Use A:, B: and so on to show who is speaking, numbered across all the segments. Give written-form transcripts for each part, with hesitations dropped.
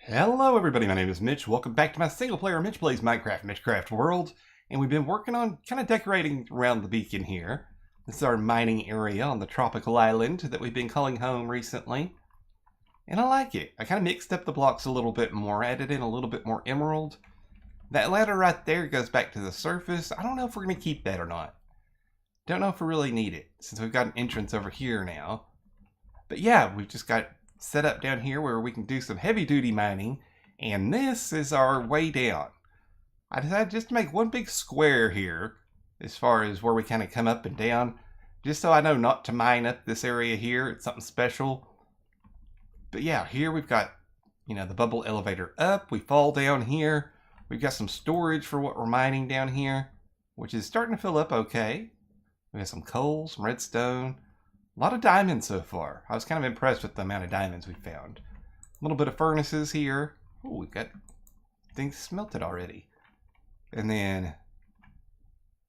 A: Hello everybody, my name is Mitch. Welcome back to my single player Mitch Plays Minecraft Mitchcraft world. And we've been working on kind of decorating around the beacon here. This is our mining area on the tropical island that we've been calling home recently. And I like it. I kind of mixed up the blocks a little bit more, added in a little bit more emerald. That ladder right there goes back to the surface. I don't know if we're going to keep that or not. Don't know if we really need it, since we've got an entrance over here now. But yeah, we've just got set up down here where we can do some heavy duty mining, and this is our way down. I decided just to make one big square here as far as where we kind of come up and down, just so I know not to mine up this area here. It's something special. But yeah, here we've got, the bubble elevator up. We fall down here. We've got some storage for what we're mining down here, which is starting to fill up okay. We got some coal, some redstone. A lot of diamonds so far. I was kind of impressed with the amount of diamonds we found. A little bit of furnaces here. Oh, we've got things smelted already. And then,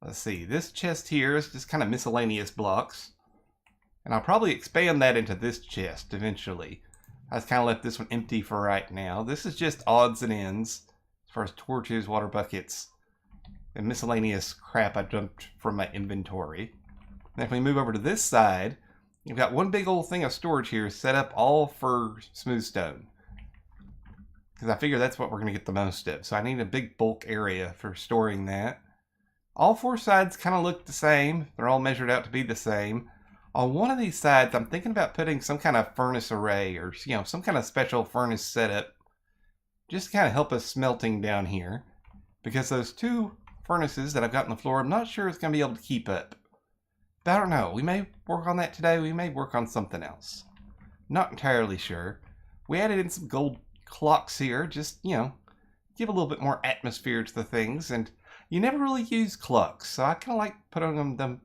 A: let's see, this chest here is just kind of miscellaneous blocks. And I'll probably expand that into this chest eventually. I just kind of left this one empty for right now. This is just odds and ends as far as torches, water buckets, and miscellaneous crap I dumped from my inventory. And if we move over to this side, you've got one big old thing of storage here set up all for smooth stone. Because I figure that's what we're going to get the most of. So I need a big bulk area for storing that. All four sides kind of look the same. They're all measured out to be the same. On one of these sides, I'm thinking about putting some kind of furnace array or, some kind of special furnace setup. Just to kind of help us smelting down here. Because those two furnaces that I've got on the floor, I'm not sure it's going to be able to keep up. But I don't know. We may work on that today. We may work on something else. Not entirely sure. We added in some gold clocks here. Just, give a little bit more atmosphere to the things. And you never really use clocks. So I kind of like putting them,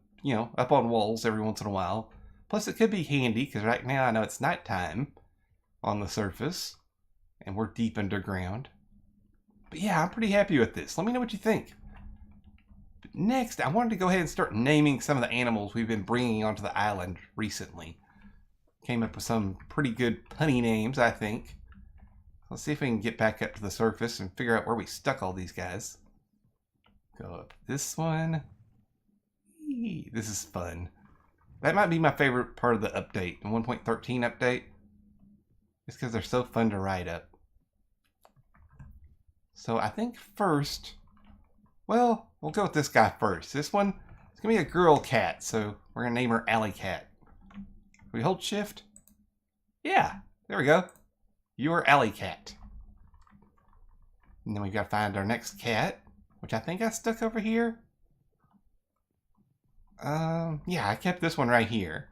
A: up on walls every once in a while. Plus it could be handy because right now I know it's nighttime on the surface. And we're deep underground. But yeah, I'm pretty happy with this. Let me know what you think. Next, I wanted to go ahead and start naming some of the animals we've been bringing onto the island recently. Came up with some pretty good punny names, I think. Let's see if we can get back up to the surface and figure out where we stuck all these guys. Go up this one. Eee, this is fun. That might be my favorite part of the update, the 1.13 update. Just because they're so fun to ride up. So I think first... Well, we'll go with this guy first. This one is going to be a girl cat, so we're going to name her Alley Cat. We hold shift? Yeah, there we go. You're Alley Cat. And then we've got to find our next cat, which I think I stuck over here. Yeah, I kept this one right here.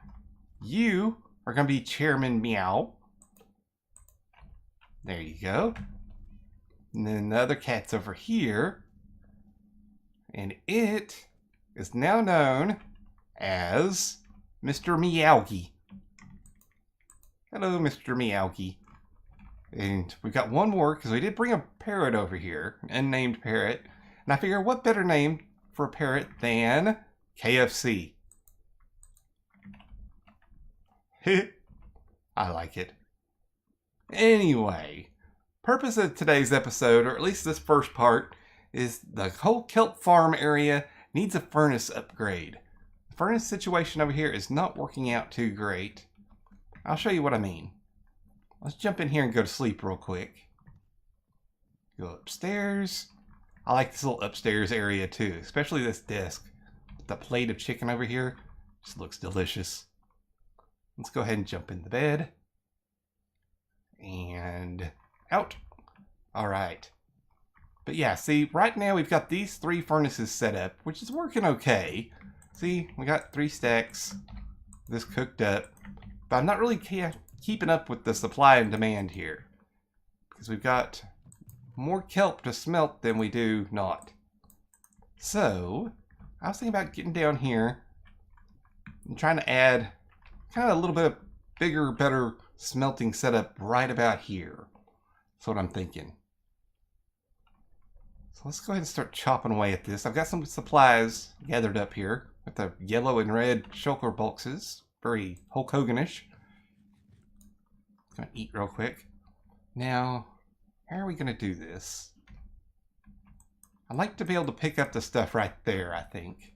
A: You are going to be Chairman Meow. There you go. And then the other cat's over here. And it is now known as Mr. Meowgy. Hello, Mr. Meowgy. And we've got one more, because we did bring a parrot over here, an unnamed parrot. And I figure, what better name for a parrot than KFC? I like it. Anyway, purpose of today's episode, or at least this first part, is the whole kelp farm area needs a furnace upgrade. The furnace situation over here is not working out too great. I'll show you what I mean. Let's jump in here and go to sleep real quick. Go upstairs. I like this little upstairs area too, especially this desk. The plate of chicken over here just looks delicious. Let's go ahead and jump in the bed. And out. All right. But yeah, see, right now we've got these three furnaces set up, which is working okay. See, we got 3 stacks. This cooked up. But I'm not really keeping up with the supply and demand here. Because we've got more kelp to smelt than we do not. So, I was thinking about getting down here and trying to add kind of a little bit of bigger, better smelting setup right about here. That's what I'm thinking. So let's go ahead and start chopping away at this. I've got some supplies gathered up here with the yellow and red shulker boxes. Very Hulk Hoganish. Gonna eat real quick. Now, How are we going to do this? I'd like to be able to pick up the stuff right there, I think.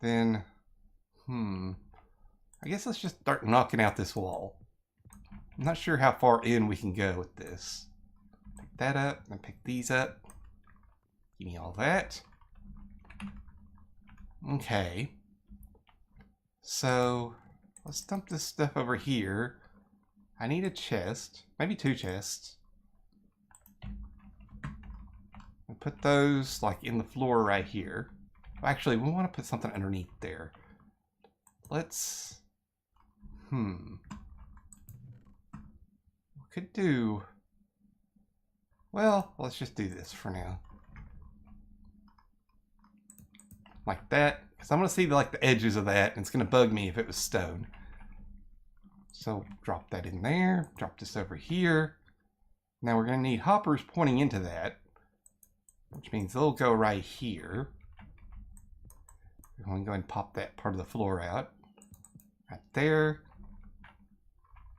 A: Then, I guess let's just start knocking out this wall. I'm not sure how far in we can go with this. Pick that up and pick these up. Give me all that. Okay. So, let's dump this stuff over here. I need a chest. Maybe 2 chests. And put those like in the floor right here. Actually, we want to put something underneath there. Let's... We could do... Well, let's just do this for now. Like that. Because I'm going to see like the edges of that. And it's going to bug me if it was stone. So drop that in there. Drop this over here. Now we're going to need hoppers pointing into that. Which means they'll go right here. We're going to go ahead and pop that part of the floor out. Right there.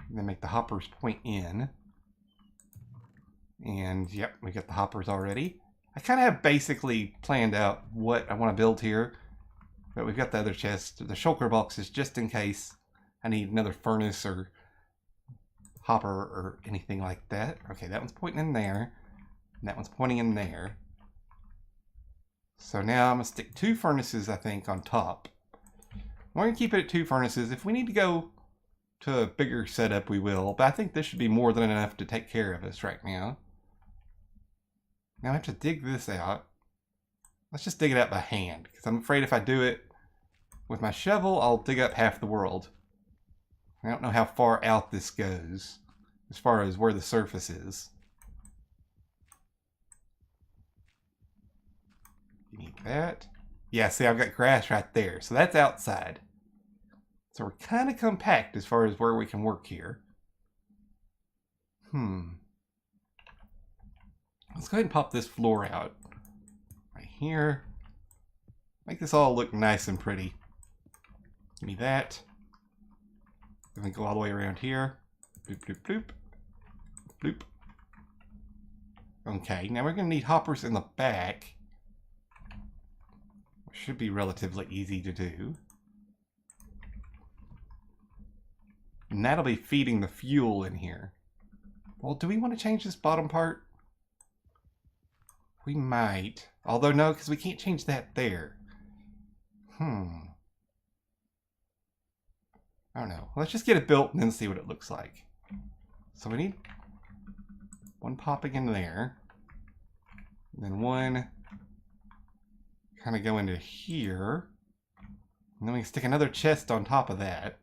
A: And then make the hoppers point in. And yep, we got the hoppers already. I kind of have basically planned out what I want to build here. But we've got the other chest, the shulker boxes, just in case I need another furnace or hopper or anything like that. Okay, that one's pointing in there. And that one's pointing in there. So now I'm going to stick 2 furnaces, I think, on top. We're going to keep it at 2 furnaces. If we need to go to a bigger setup, we will. But I think this should be more than enough to take care of us right now. Now I have to dig this out. Let's just dig it out by hand. Because I'm afraid if I do it with my shovel, I'll dig up half the world. I don't know how far out this goes. As far as where the surface is. You need that. Yeah, see, I've got grass right there. So that's outside. So we're kind of compact as far as where we can work here. Let's go ahead and pop this floor out. Right here. Make this all look nice and pretty. Give me that. And then go all the way around here. Bloop, bloop, bloop. Bloop. Okay, now we're going to need hoppers in the back. Should be relatively easy to do. And that'll be feeding the fuel in here. Well, do we want to change this bottom part? We might. Although no, because we can't change that there. I don't know. Let's just get it built and then see what it looks like. So we need one popping in there. And then one kind of go into here. And then we can stick another chest on top of that.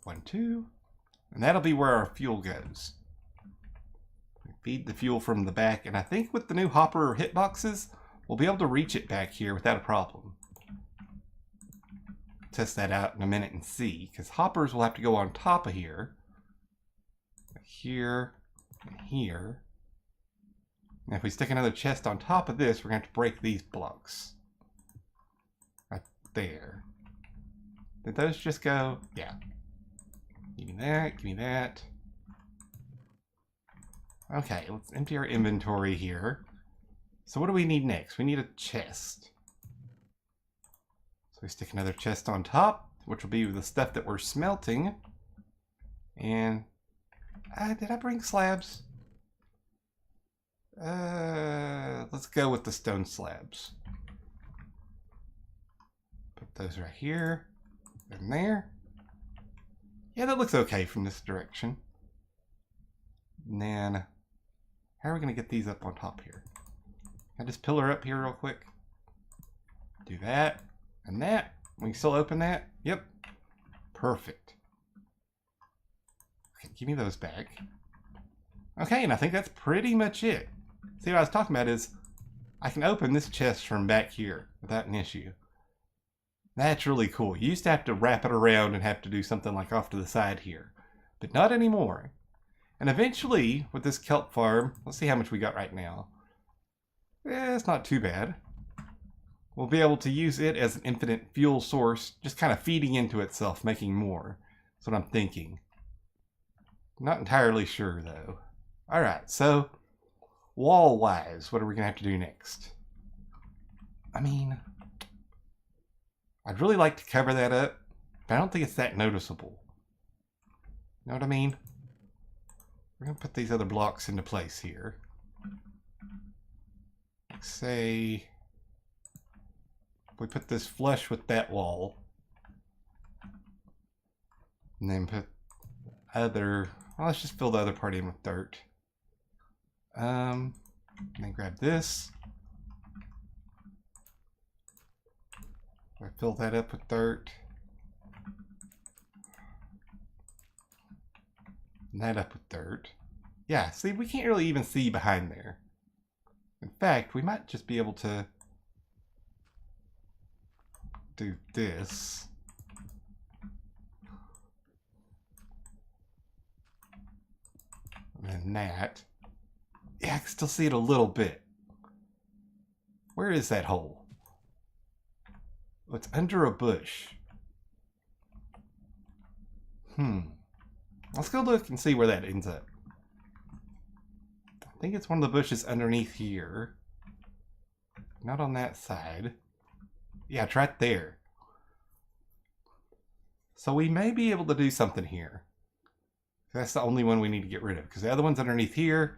A: 1, 2. And that'll be where our fuel goes. Feed the fuel from the back. And I think with the new hopper hitboxes, we'll be able to reach it back here without a problem. Test that out in a minute and see. Because hoppers will have to go on top of here. Here. And here. Now if we stick another chest on top of this, we're going to have to break these blocks. Right there. Did those just go? Yeah. Give me that, give me that. Okay, let's empty our inventory here. So what do we need next? We need a chest. So we stick another chest on top, which will be the stuff that we're smelting. And did I bring slabs? Let's go with the stone slabs. Put those right here and there. Yeah, that looks okay from this direction. And then, how are we going to get these up on top here? Can I just pillar up here real quick? Do that and that. We can still open that? Yep. Perfect. Okay, give me those back. Okay, and I think that's pretty much it. See, what I was talking about is I can open this chest from back here without an issue. That's really cool. You used to have to wrap it around and have to do something like off to the side here, but not anymore. And eventually, with this kelp farm, let's see how much we got right now. It's not too bad. We'll be able to use it as an infinite fuel source, just kind of feeding into itself, making more. That's what I'm thinking. Not entirely sure, though. Alright, so wall-wise, what are we going to have to do next? I mean, I'd really like to cover that up, but I don't think it's that noticeable. You know what I mean? We're going to put these other blocks into place here. Say, if we put this flush with that wall, and then put other, well, let's just fill the other part in with dirt. And then grab this. I fill that up with dirt. And that up with dirt. Yeah, see, we can't really even see behind there. In fact, we might just be able to do this. And then that. Yeah, I can still see it a little bit. Where is that hole? Oh, it's under a bush. Let's go look and see where that ends up. I think it's one of the bushes underneath here. Not on that side. Yeah, it's right there. So we may be able to do something here. That's the only one we need to get rid of, because the other ones underneath here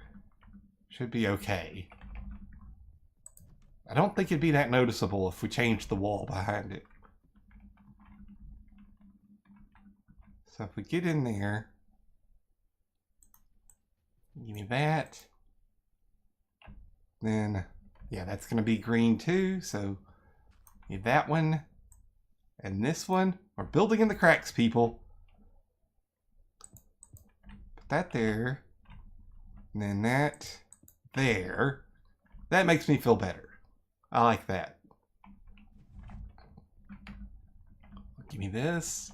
A: should be okay. I don't think it'd be that noticeable if we changed the wall behind it. So if we get in there, give me that. Then, yeah, that's going to be green too. So need that one and this one. We're building in the cracks, people. Put that there. And then that there. That makes me feel better. I like that. Give me this.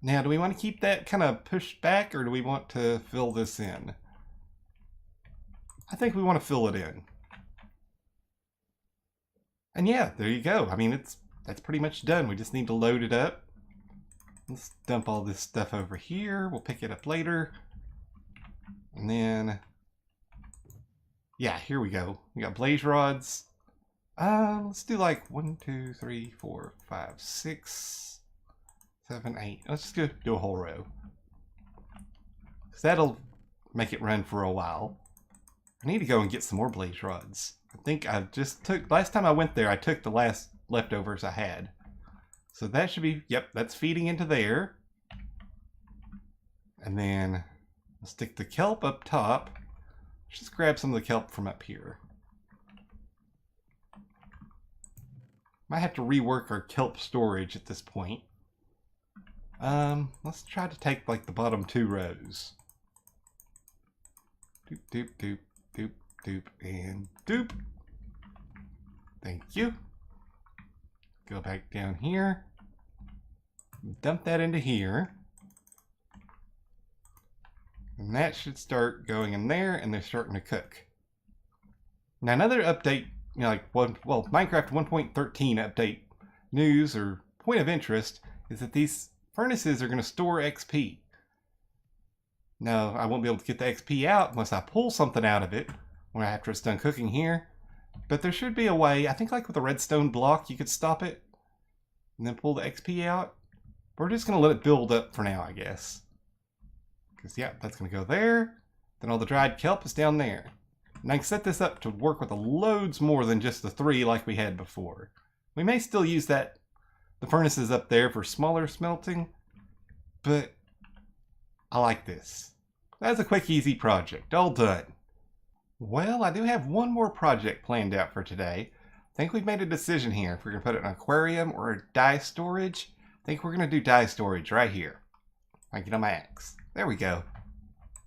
A: Now, do we want to keep that kind of pushed back, or do we want to fill this in? I think we want to fill it in. And yeah, there you go. I mean, that's pretty much done. We just need to load it up. Let's dump all this stuff over here. We'll pick it up later. And then, yeah, here we go. We got blaze rods. Let's do like 1, 2, 3, 4, 5, 6, 7, 8. Let's just go do a whole row. Because that'll make it run for a while. I need to go and get some more blaze rods. I think I just took, last time I went there, I took the last leftovers I had. So that should be, yep, that's feeding into there. And then I'll stick the kelp up top. Let's just grab some of the kelp from up here. Might have to rework our kelp storage at this point. Let's try to take like the bottom 2 rows. Doop, doop, doop, doop, doop, and doop. Thank you. Go back down here. Dump that into here. And that should start going in there, and they're starting to cook. Now another update, you know, like Minecraft 1.13 update news or point of interest is that these furnaces are going to store XP. Now, I won't be able to get the XP out unless I pull something out of it after it's done cooking here. But there should be a way, I think like with a redstone block, you could stop it and then pull the XP out. We're just going to let it build up for now, I guess. Because, yeah, that's going to go there. Then all the dried kelp is down there. And I can set this up to work with loads more than just the 3 like we had before. We may still use the furnaces up there for smaller smelting, but I like this. That's a quick, easy project. All done. Well, I do have one more project planned out for today. I think we've made a decision here if we're going to put it in an aquarium or a dye storage. I think we're going to do dye storage right here. I get on my axe. There we go.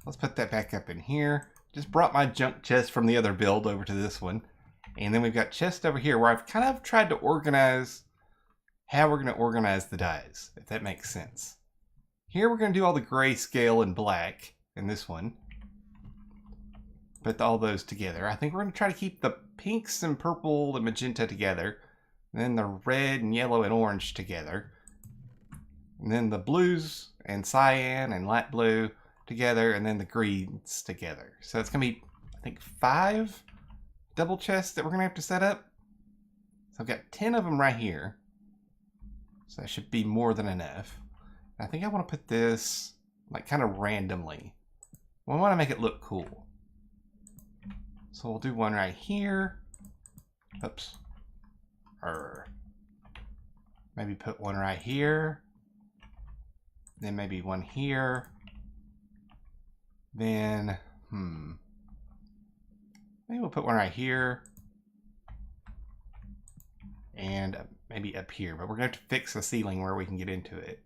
A: Let's put that back up in here. Just brought my junk chest from the other build over to this one. And then we've got chest over here where I've kind of tried to organize how we're going to organize the dyes, if that makes sense. Here we're going to do all the grayscale and black in this one. Put all those together. I think we're going to try to keep the pinks and purple and magenta together. And then the red and yellow and orange together. And then the blues and cyan and light blue together and then the greens together. So it's going to be, I think, 5 double chests that we're going to have to set up. So I've got 10 of them right here. So that should be more than enough. I think I want to put this like kind of randomly. We want to make it look cool. So we'll do one right here. Oops. Maybe put one right here. Then maybe one here. Then, maybe we'll put one right here. And maybe up here. But we're going to have to fix the ceiling where we can get into it.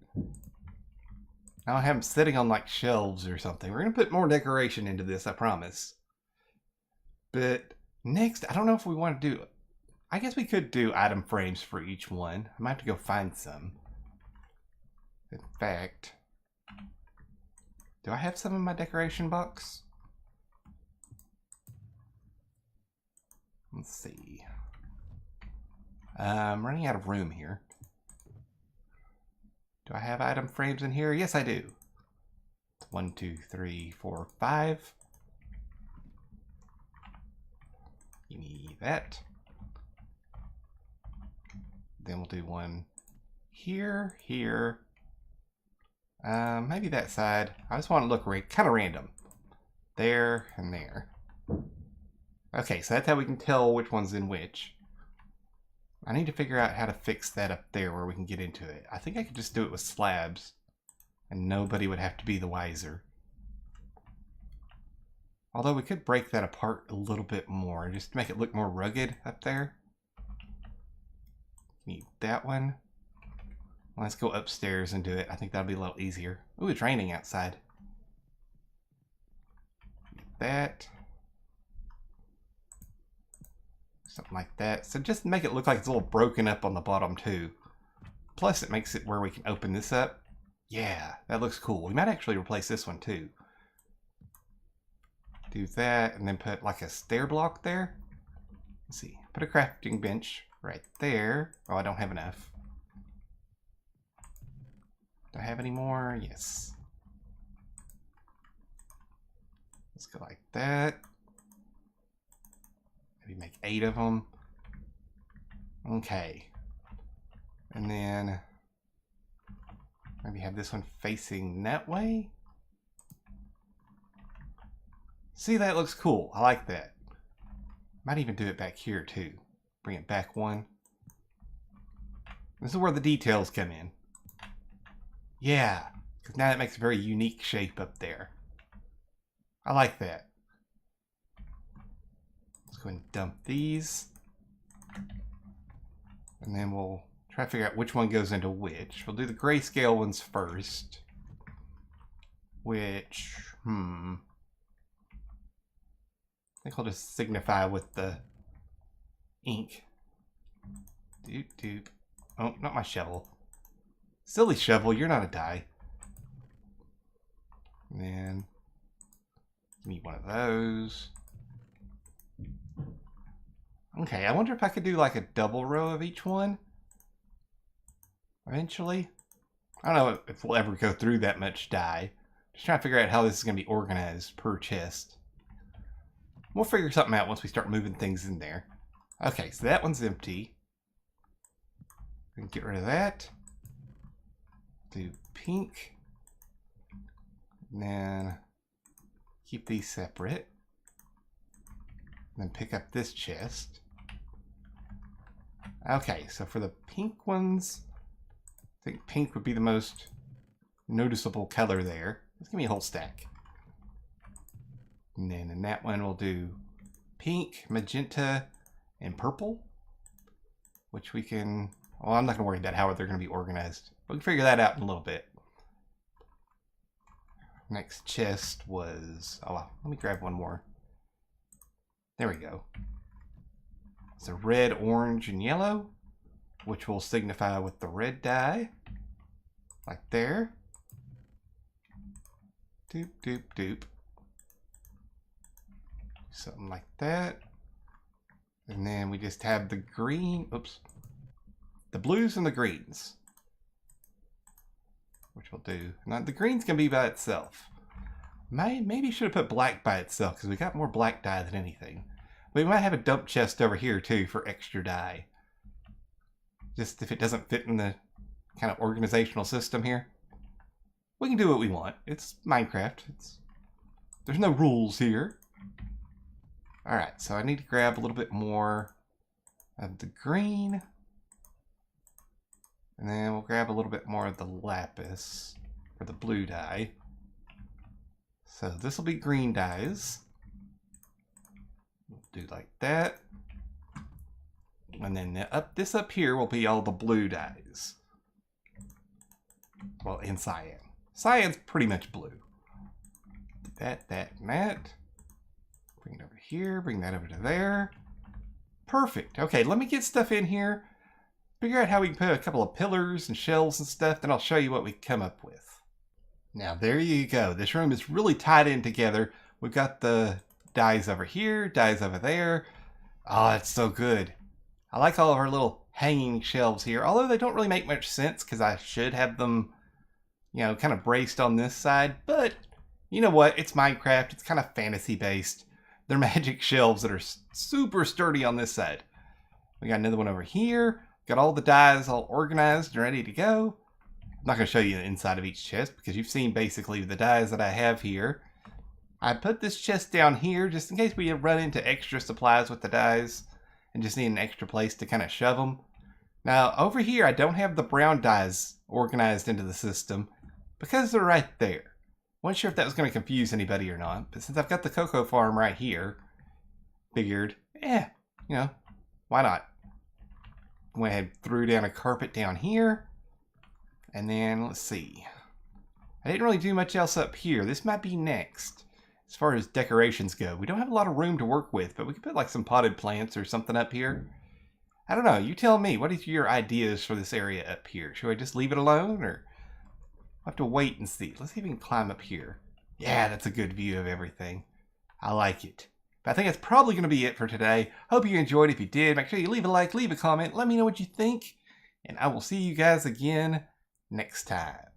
A: Now I have them sitting on like shelves or something. We're going to put more decoration into this, I promise. But next, I don't know if we want to do... I guess we could do item frames for each one. I might have to go find some. In fact, do I have some in my decoration box? Let's see. I'm running out of room here. Do I have item frames in here? Yes, I do. 1, 2, 3, 4, 5. Give me that. Then we'll do one here, here. Maybe that side. I just want to look kind of random. There and there. Okay, so that's how we can tell which one's in which. I need to figure out how to fix that up there where we can get into it. I think I could just do it with slabs. And nobody would have to be the wiser. Although we could break that apart a little bit more. Just to make it look more rugged up there. Need that one. Let's go upstairs and do it. I think that'll be a little easier. Ooh, it's raining outside. That. Something like that. So just make it look like it's a little broken up on the bottom too. Plus it makes it where we can open this up. Yeah, that looks cool. We might actually replace this one too. Do that and then put like a stair block there. Let's see. Put a crafting bench right there. Oh, I don't have enough. Do I have any more? Yes. Let's go like that. Maybe make 8 of them. Okay. And then maybe have this one facing that way. See, that looks cool. I like that. Might even do it back here too. Bring it back one. This is where the details come in. Yeah, because now that makes a very unique shape up there. I like that. Let's go ahead and dump these. And then we'll try to figure out which one goes into which. We'll do the grayscale ones first. Which, I think I'll just signify with the ink. Doop doop. Oh, not my shovel. Silly shovel, you're not a die. And then give me one of those. Okay, I wonder if I could do like a double row of each one. Eventually. I don't know if we'll ever go through that much dye. Just trying to figure out how this is going to be organized per chest. We'll figure something out once we start moving things in there. Okay, so that one's empty. We can get rid of that. Do pink. And then keep these separate. And then pick up this chest. Okay, so for the pink ones, I think pink would be the most noticeable color there. Let's give me a whole stack. And then in that one we'll do pink, magenta, and purple. Which we can... Well, I'm not going to worry about how they're going to be organized. We can figure that out in a little bit. Next chest was... Oh, well, let me grab one more. There we go. It's a red, orange, and yellow, which will signify with the red dye. Like there. Doop, doop, doop. Something like that. And then we just have the green... Oops. The blues and the greens. Which we'll do. Now, the greens can be by itself. Maybe should have put black by itself because we got more black dye than anything. We might have a dump chest over here too for extra dye. Just if it doesn't fit in the kind of organizational system here. We can do what we want. It's Minecraft. There's no rules here. Alright, so I need to grab a little bit more of the green. And then we'll grab a little bit more of the lapis for the blue dye. So this will be green dyes. We'll do like that. And then this up here will be all the blue dyes. Well, in cyan. Cyan's pretty much blue. That, and that. Bring it over here, bring that over to there. Perfect. Okay, let me get stuff in here. Figure out how we can put a couple of pillars and shelves and stuff, then I'll show you what we come up with. Now, there you go. This room is really tied in together. We've got the dyes over here, dyes over there. Oh, it's so good. I like all of our little hanging shelves here, although they don't really make much sense because I should have them, you know, kind of braced on this side. But you know what? It's Minecraft. It's kind of fantasy based. They're magic shelves that are super sturdy on this side. We got another one over here. Got all the dyes all organized and ready to go. I'm not going to show you the inside of each chest because you've seen basically the dyes that I have here. I put this chest down here just in case we run into extra supplies with the dyes and just need an extra place to kind of shove them. Now over here I don't have the brown dyes organized into the system because they're right there. Wasn't sure if that was going to confuse anybody or not, but since I've got the cocoa farm right here, figured, you know, why not? Went ahead and threw down a carpet down here. And then, let's see. I didn't really do much else up here. This might be next. As far as decorations go, we don't have a lot of room to work with, but we could put like some potted plants or something up here. I don't know. You tell me. What are your ideas for this area up here? Should I just leave it alone, or I'll have to wait and see? Let's see if we can climb up here. Yeah, that's a good view of everything. I like it. But I think that's probably going to be it for today. Hope you enjoyed. If you did, make sure you leave a like, leave a comment. Let me know what you think. And I will see you guys again next time.